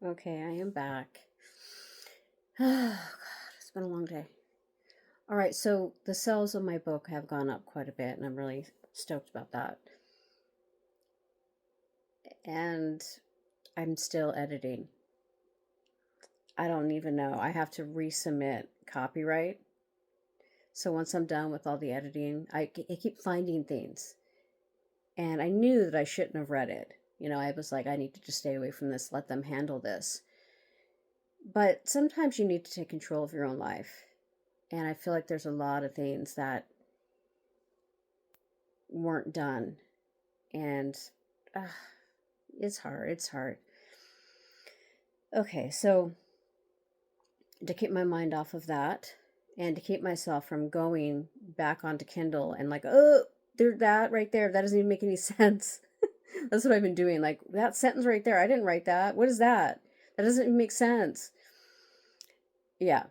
Okay, I am back. Oh, God, it's been a long day. All right, so the sales of my book have gone up quite a bit, and I'm really stoked about that. And I'm still editing. I don't even know. I have to resubmit copyright. So once I'm done with all the editing, I keep finding things. And I knew that I shouldn't have read it. I was like, I need to just stay away from this, let them handle this. But sometimes you need to take control of your own life. And I feel like there's a lot of things that weren't done. And uh, it's hard. It's hard. Okay, so to keep my mind off of that and to keep myself from going back onto Kindle and like, oh, there's that right there. That doesn't even make any sense. That's what I've been doing. Like, that sentence right there, I didn't write that. What is that? That doesn't even make sense. Yeah,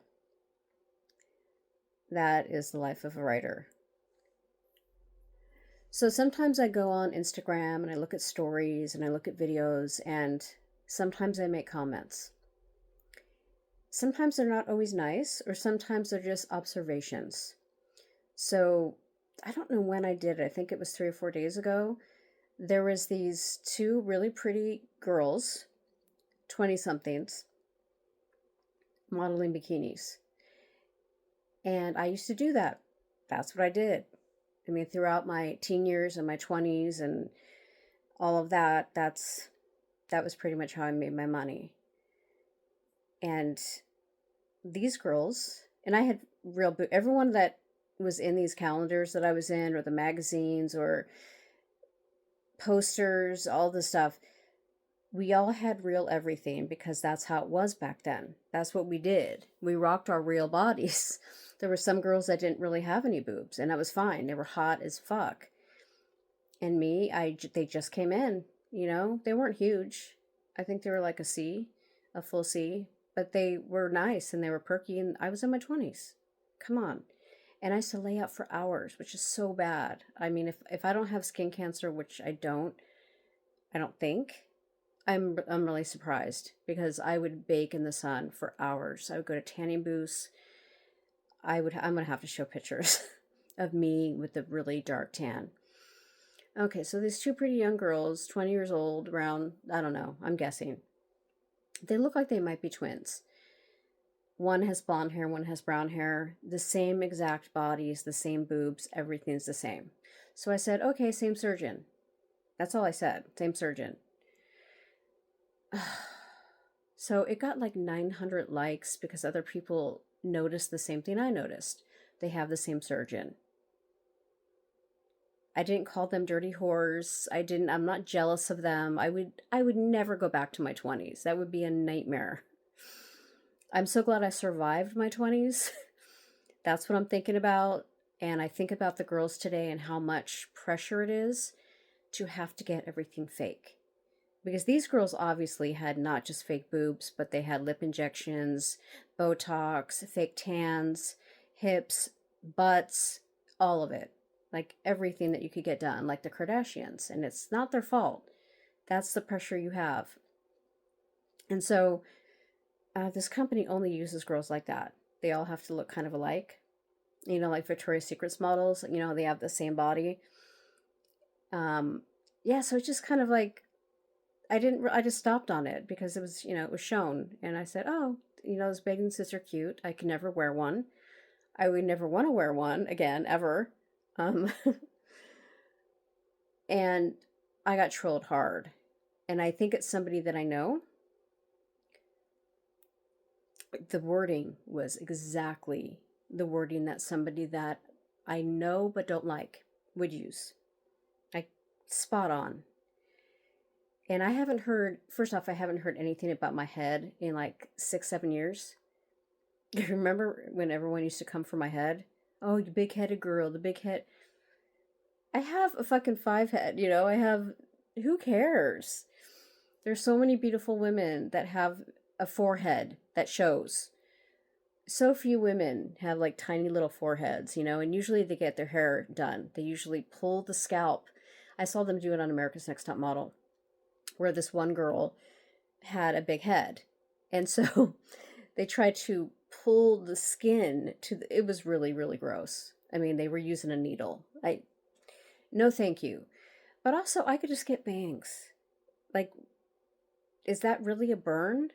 that is the life of a writer. So sometimes I go on Instagram and I look at stories and I look at videos and sometimes I make comments. Sometimes they're not always nice, or sometimes they're just observations. So I don't know when I did it. I think it was 3 or 4 days ago. There was these two really pretty girls, 20 somethings, modeling bikinis. And I used to do that. That's what I did. I mean, throughout my teen years and my 20s and all of that, that was pretty much how I made my money. And these girls, and I had everyone that was in these calendars that I was in, or the magazines, or posters, all the stuff, we all had real everything because that's how it was back then. That's what we did. We rocked our real bodies. There were some girls that didn't really have any boobs, and that was fine. They were hot as fuck. And me, they just came in. They weren't huge. I think they were like a C, a full C, but they were nice and they were perky. And I was in my 20s. Come on. And I used to lay out for hours, which is so bad. I mean, if I don't have skin cancer, which I don't think, I'm really surprised because I would bake in the sun for hours. I would go to tanning booths. I'm gonna have to show pictures of me with the really dark tan. Okay, so these two pretty young girls, 20 years old, around, I don't know, I'm guessing. They look like they might be twins. One has blonde hair, one has brown hair, the same exact bodies, the same boobs, everything's the same. So I said, okay, same surgeon. That's all I said, same surgeon. So it got like 900 likes because other people noticed the same thing I noticed. They have the same surgeon. I didn't call them dirty whores. I'm not jealous of them. I would never go back to my 20s. That would be a nightmare. I'm so glad I survived my 20s. That's what I'm thinking about. And I think about the girls today and how much pressure it is to have to get everything fake. Because these girls obviously had not just fake boobs, but they had lip injections, Botox, fake tans, hips, butts, all of it. Like everything that you could get done, like the Kardashians. And it's not their fault. That's the pressure you have. And so this company only uses girls like that. They all have to look kind of alike. Like Victoria's Secret's models, they have the same body. Yeah, so it's just kind of like, I just stopped on it because it was shown. And I said, oh, those bathing suits are cute. I could never wear one. I would never want to wear one again, ever. Um, and I got trolled hard. And I think it's somebody that I know. The wording was exactly the wording that somebody that I know but don't like would use. Like, spot on. And first off, I haven't heard anything about my head in like 6, 7 years. You remember when everyone used to come for my head? Oh, you big headed girl, the big head. I have a fucking 5 head, who cares? There's so many beautiful women that have a forehead that shows. So few women have like tiny little foreheads, and usually they get their hair done. They usually pull the scalp. I saw them do it on America's Next Top Model, where this one girl had a big head. And so they tried to pull the skin it was really, really gross. I mean, they were using a needle. No, thank you. But also, I could just get bangs. Like, is that really a burn?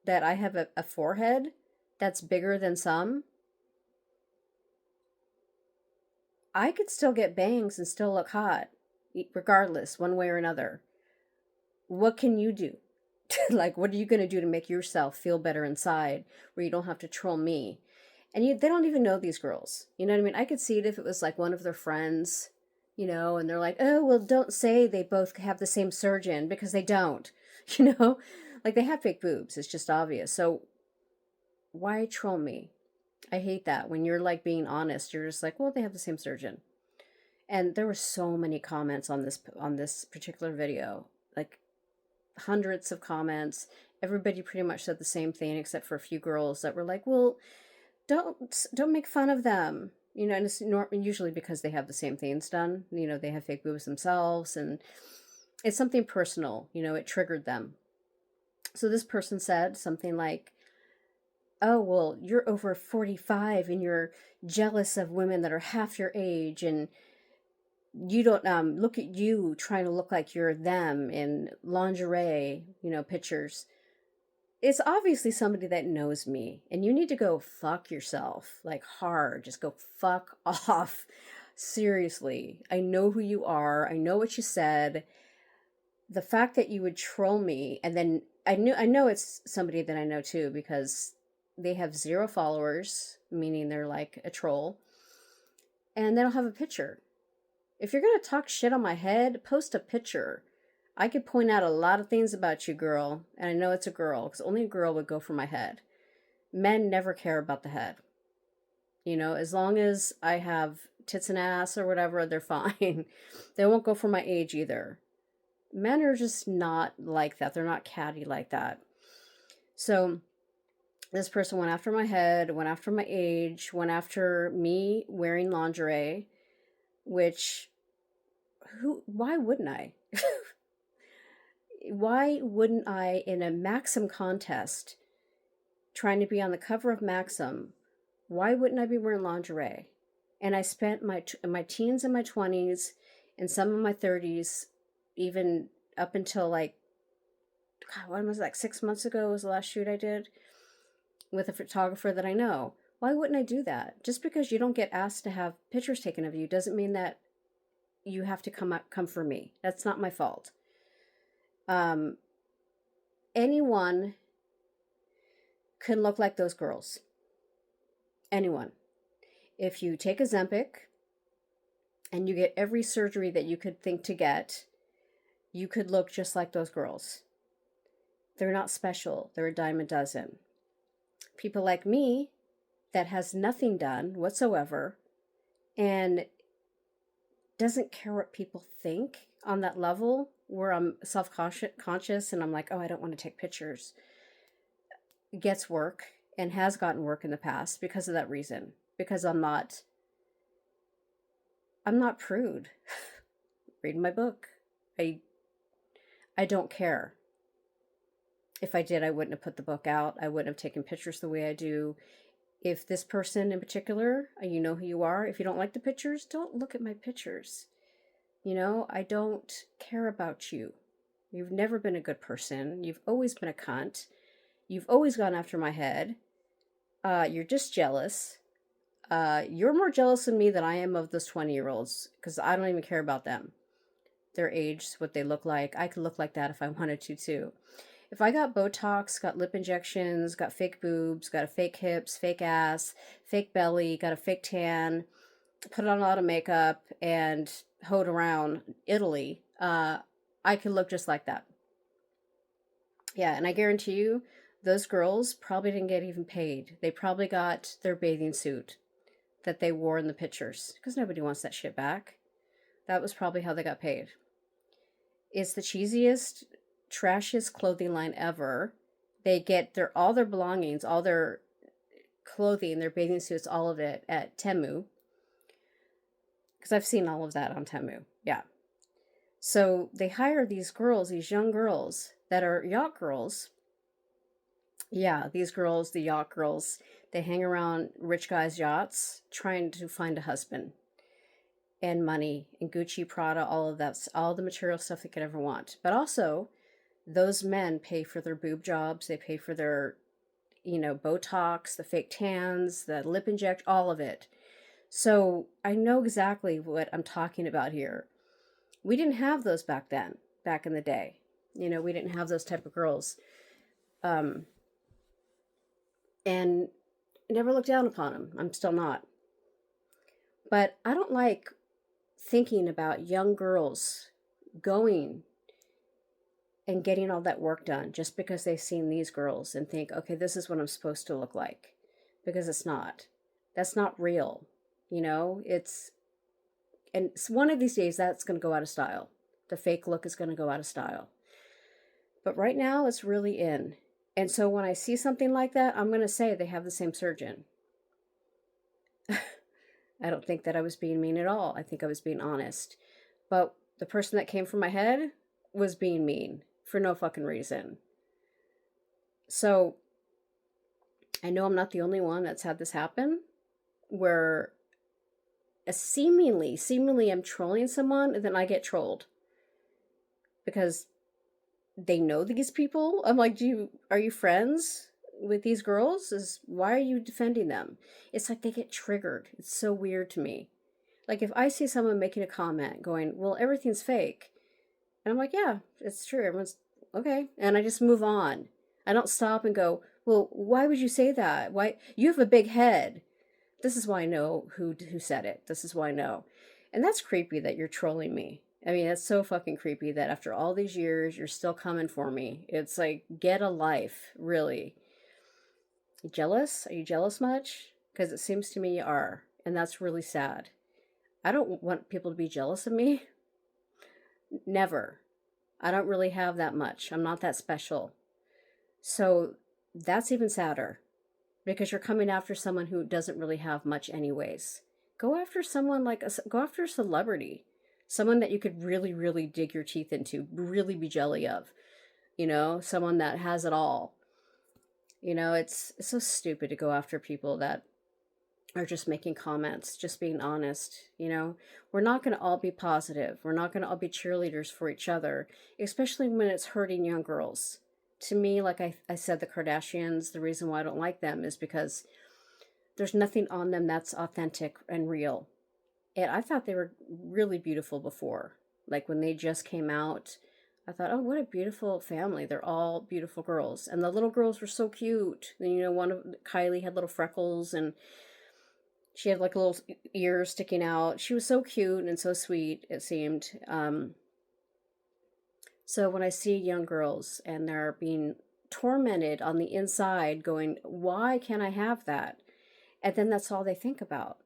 That I have a forehead that's bigger than some? I could still get bangs and still look hot, regardless, one way or another. What can you do? Like, what are you going to do to make yourself feel better inside where you don't have to troll me? And they don't even know these girls. You know what I mean? I could see it if it was like one of their friends, and they're like, oh, well, don't say they both have the same surgeon, because they don't, you know? Like, they have fake boobs. It's just obvious. So why troll me? I hate that. When you're like being honest, you're just like, well, they have the same surgeon. And there were so many comments on this particular video. Like, hundreds of comments. Everybody pretty much said the same thing, except for a few girls that were like, well, don't make fun of them. And it's usually because they have the same things done. They have fake boobs themselves, and it's something personal. It triggered them. So this person said something like, oh, well, you're over 45 and you're jealous of women that are half your age, and you don't look at you trying to look like you're them in lingerie, pictures. It's obviously somebody that knows me, and you need to go fuck yourself, like, hard. Just go fuck off. Seriously. I know who you are. I know what you said. The fact that you would troll me, and then I know it's somebody that I know too, because they have 0 followers, meaning they're like a troll, and they don't have a picture. If you're going to talk shit on my head, post a picture. I could point out a lot of things about you, girl, and I know it's a girl, because only a girl would go for my head. Men never care about the head. As long as I have tits and ass or whatever, they're fine. They won't go for my age either. Men are just not like that. They're not catty like that. So this person went after my head, went after my age, went after me wearing lingerie, which, why wouldn't I? Why wouldn't I, in a Maxim contest, trying to be on the cover of Maxim, why wouldn't I be wearing lingerie? And I spent my teens and my 20s and some of my 30s, even up until like, God, when was it, like 6 months ago was the last shoot I did with a photographer that I know. Why wouldn't I do that? Just because you don't get asked to have pictures taken of you doesn't mean that you have to come for me. That's not my fault. Anyone can look like those girls. Anyone. If you take Ozempic and you get every surgery that you could think to get, you could look just like those girls. They're not special. They're a dime a dozen. People like me that has nothing done whatsoever and doesn't care what people think on that level, where I'm self-conscious and I'm like, oh, I don't want to take pictures, gets work and has gotten work in the past because of that reason. Because I'm not prude. Read my book. I don't care. If I did, I wouldn't have put the book out. I wouldn't have taken pictures the way I do. If this person in particular, you know who you are. If you don't like the pictures, don't look at my pictures. I don't care about you. You've never been a good person. You've always been a cunt. You've always gone after my head. You're just jealous. You're more jealous of me than I am of those 20-year-olds, because I don't even care about them. Their age, what they look like. I could look like that if I wanted to, too. If I got Botox, got lip injections, got fake boobs, got a fake hips, fake ass, fake belly, got a fake tan, put on a lot of makeup, and hoed around Italy, I could look just like that. Yeah, and I guarantee you, those girls probably didn't get even paid. They probably got their bathing suit that they wore in the pictures, because nobody wants that shit back. That was probably how they got paid. It's the cheesiest, trashiest clothing line ever. They get all their belongings, all their clothing, their bathing suits, all of it at Temu. Because I've seen all of that on Temu. Yeah. So they hire these girls, these young girls, that are yacht girls. Yeah, these girls, the yacht girls, they hang around rich guys' yachts trying to find a husband and money and Gucci, Prada, all of that, all the material stuff they could ever want. But also, those men pay for their boob jobs, they pay for their, Botox, the fake tans, the lip inject, all of it. So I know exactly what I'm talking about here. We didn't have those back then, back in the day. We didn't have those type of girls. Um, and never looked down upon them. I'm still not. But I don't like thinking about young girls going and getting all that work done just because they've seen these girls and think, okay, this is what I'm supposed to look like. Because it's not. That's not real. And one of these days that's going to go out of style. The fake look is going to go out of style. But right now it's really in. And so when I see something like that, I'm going to say they have the same surgeon. I don't think that I was being mean at all. I think I was being honest. But the person that came from my head was being mean for no fucking reason. So I know I'm not the only one that's had this happen, where seemingly I'm trolling someone and then I get trolled because they know these people. I'm like, are you friends with these girls? Why are you defending them? It's like they get triggered. It's so weird to me. Like if I see someone making a comment going, well, everything's fake. And I'm like, yeah, it's true. Everyone's okay. And I just move on. I don't stop and go, well, why would you say that? Why? You have a big head. This is why I know who said it. This is why I know. And that's creepy that you're trolling me. I mean, that's so fucking creepy that after all these years, you're still coming for me. It's like, get a life, really. Jealous? Are you jealous much? Because it seems to me you are. And that's really sad. I don't want people to be jealous of me. Never. I don't really have that much. I'm not that special. So that's even sadder. Because you're coming after someone who doesn't really have much anyways. Go after someone go after a celebrity. Someone that you could really, really dig your teeth into, really be jelly of. Someone that has it all. It's so stupid to go after people that are just making comments, just being honest. We're not going to all be positive. We're not going to all be cheerleaders for each other, especially when it's hurting young girls. To me, like I said, the Kardashians, the reason why I don't like them is because there's nothing on them that's authentic and real. And I thought they were really beautiful before. Like when they just came out, I thought, oh, what a beautiful family. They're all beautiful girls. And the little girls were so cute. And, one of Kylie had little freckles and she had like little ears sticking out. She was so cute and so sweet, it seemed. So when I see young girls and they're being tormented on the inside going, why can't I have that? And then that's all they think about.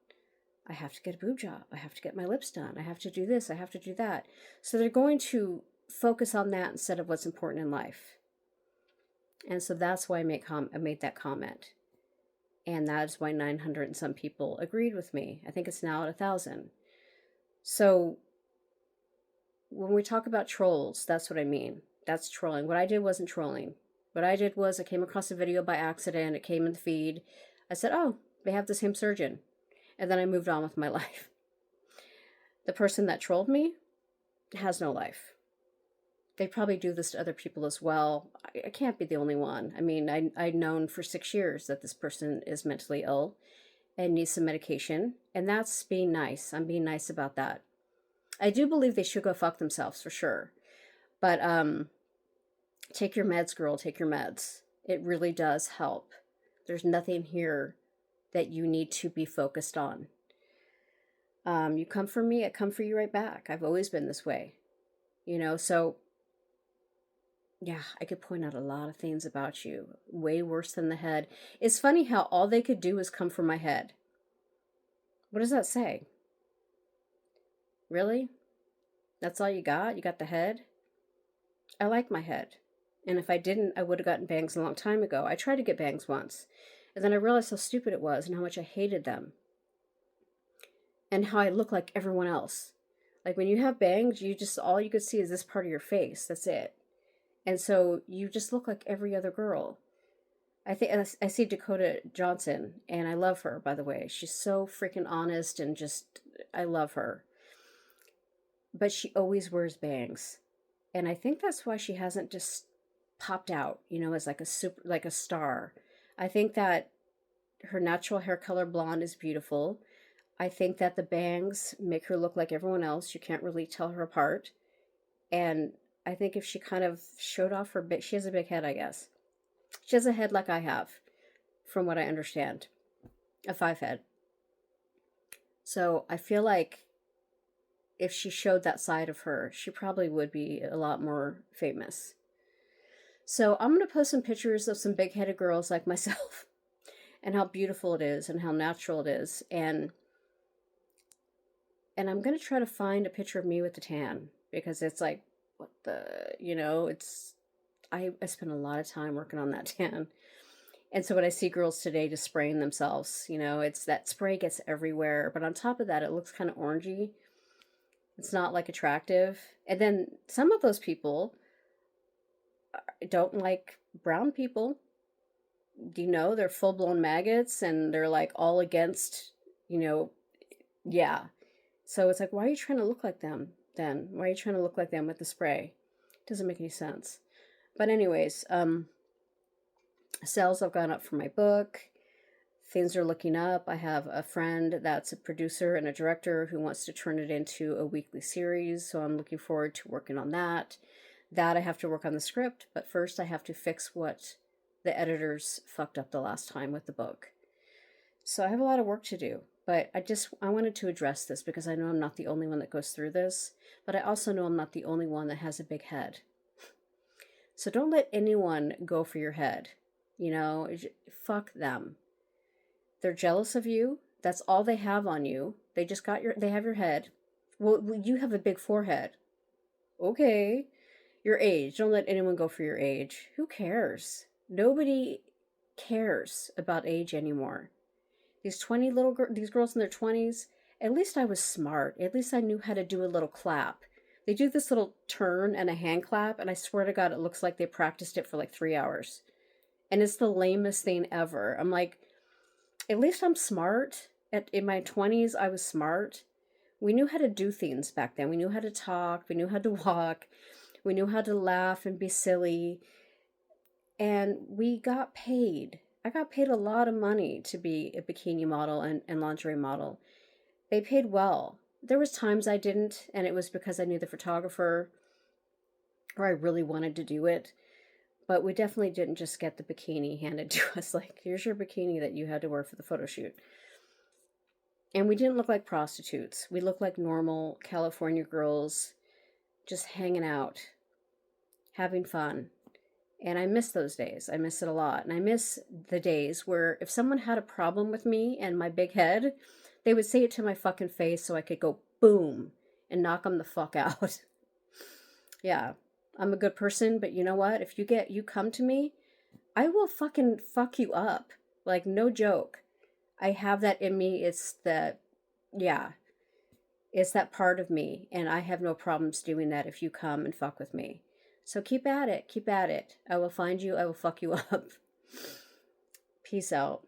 I have to get a boob job. I have to get my lips done. I have to do this. I have to do that. So they're going to focus on that instead of what's important in life. And so that's why I made that comment. And that is why 900 and some people agreed with me. I think it's now at 1,000. So when we talk about trolls, that's what I mean. That's trolling. What I did wasn't trolling. What I did was I came across a video by accident. It came in the feed. I said, oh, they have the same surgeon. And then I moved on with my life. The person that trolled me has no life. They probably do this to other people as well. I can't be the only one. I mean, I'd known for 6 years that this person is mentally ill and needs some medication. And that's being nice. I'm being nice about that. I do believe they should go fuck themselves for sure. But take your meds, girl. Take your meds. It really does help. There's nothing here that you need to be focused on. You come for me, I come for you right back. I've always been this way. So yeah, I could point out a lot of things about you. Way worse than the head. It's funny how all they could do is come for my head. What does that say? Really? That's all you got? You got the head? I like my head. And if I didn't, I would have gotten bangs a long time ago. I tried to get bangs once. And then I realized how stupid it was and how much I hated them. And how I look like everyone else. Like when you have bangs, all you could see is this part of your face. That's it. And so you just look like every other girl. I see Dakota Johnson, and I love her, by the way. She's so freaking honest and just, I love her. But she always wears bangs. And I think that's why she hasn't just popped out, as like a super, like a star. I think that her natural hair color blonde is beautiful. I think that the bangs make her look like everyone else. You can't really tell her apart. And I think if she kind of showed off her big, she has a big head, I guess. She has a head like I have, from what I understand, a 5 head. So I feel like if she showed that side of her, she probably would be a lot more famous. So I'm going to post some pictures of some big headed girls like myself and how beautiful it is and how natural it is. And I'm going to try to find a picture of me with the tan because it's like, what the, I spent a lot of time working on that tan. And so when I see girls today just spraying themselves, it's that spray gets everywhere. But on top of that, it looks kind of orangey. It's not like attractive. And then some of those people don't like brown people. They're full blown maggots and they're like all against, yeah. So it's like, why are you trying to look like them then? Why are you trying to look like them with the spray? It doesn't make any sense. But anyways, sales have gone up for my book. Things are looking up. I have a friend that's a producer and a director who wants to turn it into a weekly series. So I'm looking forward to working on that. I have to work on the script, but first I have to fix what the editors fucked up the last time with the book. So I have a lot of work to do, but I wanted to address this because I know I'm not the only one that goes through this, but I also know I'm not the only one that has a big head. So don't let anyone go for your head. Fuck them. They're jealous of you. That's all they have on you. They have your head. Well, you have a big forehead. Okay. Your age. Don't let anyone go for your age. Who cares? Nobody cares about age anymore. These these girls in their 20s, at least I was smart. At least I knew how to do a little clap. They do this little turn and a hand clap, and I swear to God, it looks like they practiced it for like 3 hours. And it's the lamest thing ever. I'm like, at least I'm smart. In my 20s, I was smart. We knew how to do things back then. We knew how to talk. We knew how to walk. We knew how to laugh and be silly. And we got paid. I got paid a lot of money to be a bikini model and lingerie model. They paid well. There was times I didn't, and it was because I knew the photographer or I really wanted to do it. But we definitely didn't just get the bikini handed to us like, here's your bikini that you had to wear for the photo shoot. And we didn't look like prostitutes. We looked like normal California girls just hanging out, having fun. And I miss those days. I miss it a lot. And I miss the days where if someone had a problem with me and my big head, they would say it to my fucking face so I could go boom and knock them the fuck out. Yeah, I'm a good person, but you know what? If you come to me, I will fucking fuck you up. Like, no joke. I have that in me. It's that part of me. And I have no problems doing that if you come and fuck with me. So keep at it. Keep at it. I will find you. I will fuck you up. Peace out.